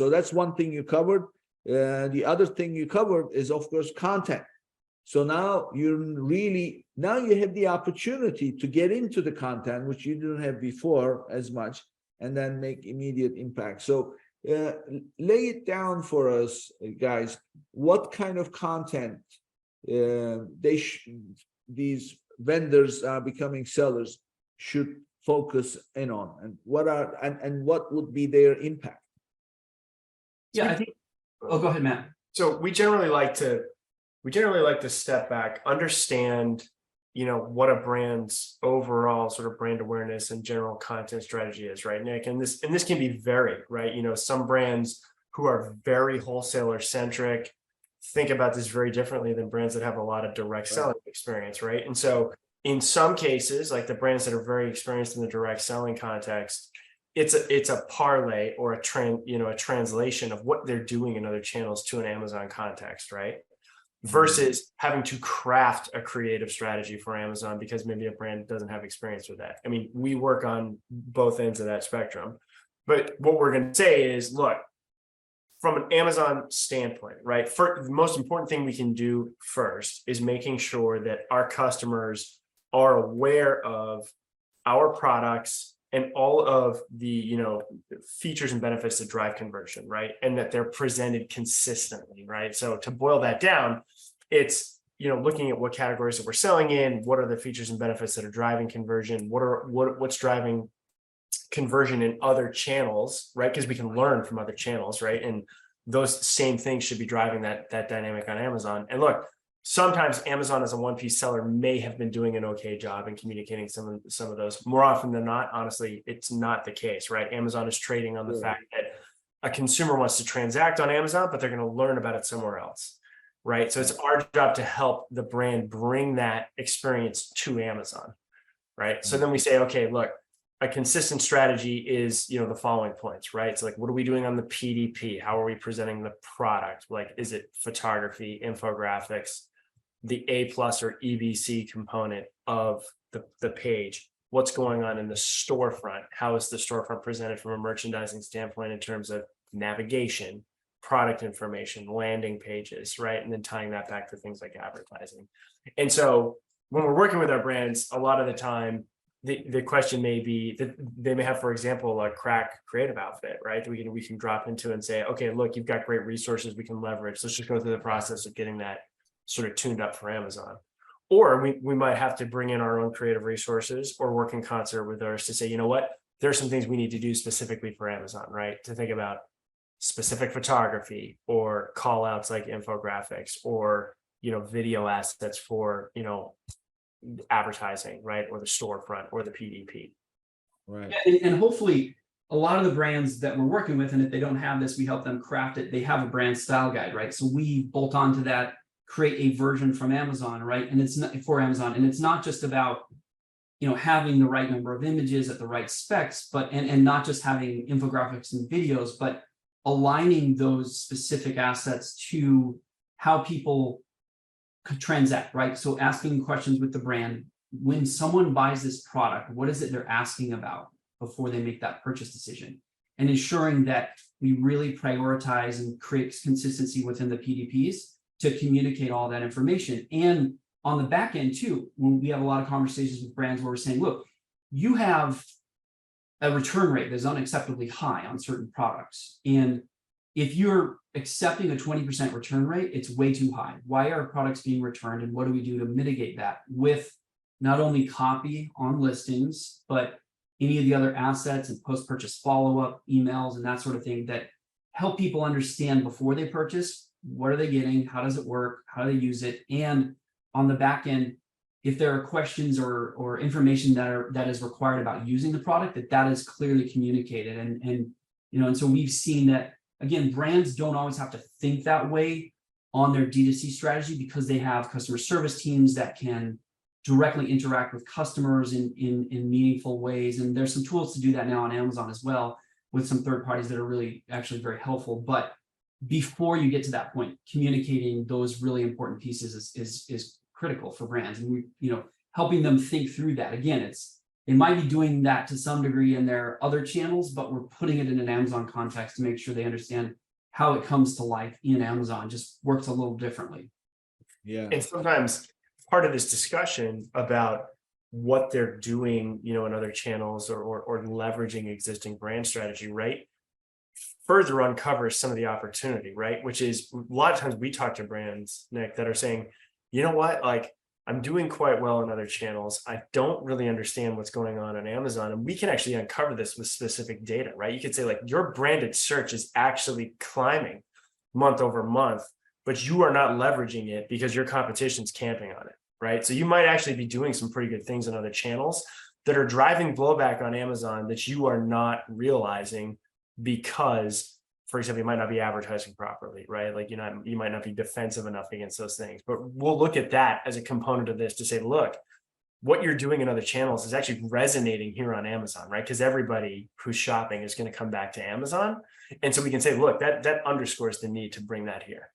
So that's one thing you covered. The other thing you covered is, of course, content. So now you have the opportunity to get into the content, which you didn't have before as much, and then make immediate impact. So lay it down for us, guys. What kind of content these vendors are becoming sellers should focus in on, and what would be their impact? Yeah, I think. Oh, go ahead, Matt. So we generally like to step back, understand, what a brand's overall sort of brand awareness and general content strategy is, right, Nick? And this can be varied, right? Some brands who are very wholesaler centric think about this very differently than brands that have a lot of direct selling experience, right? And so in some cases, like the brands that are very experienced in the direct selling context, it's a parlay or a translation of what they're doing in other channels to an Amazon context, right? Versus having to craft a creative strategy for Amazon because maybe a brand doesn't have experience with that. I mean, we work on both ends of that spectrum. But what we're going to say is, look, from an Amazon standpoint, right? The most important thing we can do first is making sure that our customers are aware of our products and all of the features and benefits that drive conversion, right? And that they're presented consistently, right? So to boil that down, it's looking at what categories that we're selling in, what are the features and benefits that are driving conversion, what's driving conversion in other channels, right? Because we can learn from other channels, right? And those same things should be driving that dynamic on Amazon. And look, sometimes Amazon as a one-piece seller may have been doing an okay job in communicating some of those. More often than not, honestly, it's not the case, right? Amazon is trading on the fact that a consumer wants to transact on Amazon, but they're going to learn about it somewhere else, right? So it's our job to help the brand bring that experience to Amazon, right? So then we say, okay, look, a consistent strategy is, the following points, right? So like, what are we doing on the PDP? How are we presenting the product? Like, is it photography, infographics, the A+ or EBC component of the page? What's going on in the storefront? How is the storefront presented from a merchandising standpoint in terms of navigation, product information, landing pages, right? And then tying that back to things like advertising. And so when we're working with our brands, a lot of the time, the question may be that they may have, for example, a crack creative outfit, right? We can drop into and say, okay, look, you've got great resources we can leverage. Let's just go through the process of getting that sort of tuned up for Amazon. Or we might have to bring in our own creative resources or work in concert with ours to say, you know what, there are some things we need to do specifically for Amazon, right? To think about specific photography or call outs like infographics or, video assets for, advertising, right? Or the storefront or the PDP. Right. And hopefully a lot of the brands that we're working with, and if they don't have this, we help them craft it. They have a brand style guide, right? So we bolt onto that, create a version from Amazon, right? And it's not for Amazon. And it's not just about, having the right number of images at the right specs, but, and not just having infographics and videos, but aligning those specific assets to how people could transact, right? So asking questions with the brand. When someone buys this product, what is it they're asking about before they make that purchase decision? And ensuring that we really prioritize and create consistency within the PDPs to communicate all that information. And on the back end too, when we have a lot of conversations with brands where we're saying, look, you have a return rate that's unacceptably high on certain products. And if you're accepting a 20% return rate, it's way too high. Why are products being returned, and what do we do to mitigate that with not only copy on listings, but any of the other assets and post-purchase follow-up emails and that sort of thing that help people understand before they purchase, what are they getting, how does it work, how do they use it, and on the back end, if there are questions or information that is required about using the product, that is clearly communicated. And so we've seen that. Again, brands don't always have to think that way on their D2C strategy because they have customer service teams that can directly interact with customers in meaningful ways. And there's some tools to do that now on Amazon as well with some third parties that are really actually very helpful. But before you get to that point, communicating those really important pieces is critical for brands. And helping them think through that. Again, it's They might be doing that to some degree in their other channels, but we're putting it in an Amazon context to make sure they understand how it comes to life in Amazon. Just works a little differently. Yeah. And sometimes part of this discussion about what they're doing, you know, in other channels or leveraging existing brand strategy, right, further uncovers some of the opportunity, right? Which is a lot of times we talk to brands, Nick, that are saying, you know what, like I'm doing quite well in other channels. I don't really understand what's going on Amazon. And we can actually uncover this with specific data, right? You could say like your branded search is actually climbing month over month, but you are not leveraging it because your competition's camping on it, right? So you might actually be doing some pretty good things on other channels that are driving blowback on Amazon that you are not realizing because, for example, you might not be advertising properly, right? Like you might not be defensive enough against those things, but we'll look at that as a component of this to say, look, what you're doing in other channels is actually resonating here on Amazon, right? Because everybody who's shopping is going to come back to Amazon. And so we can say, look, that underscores the need to bring that here.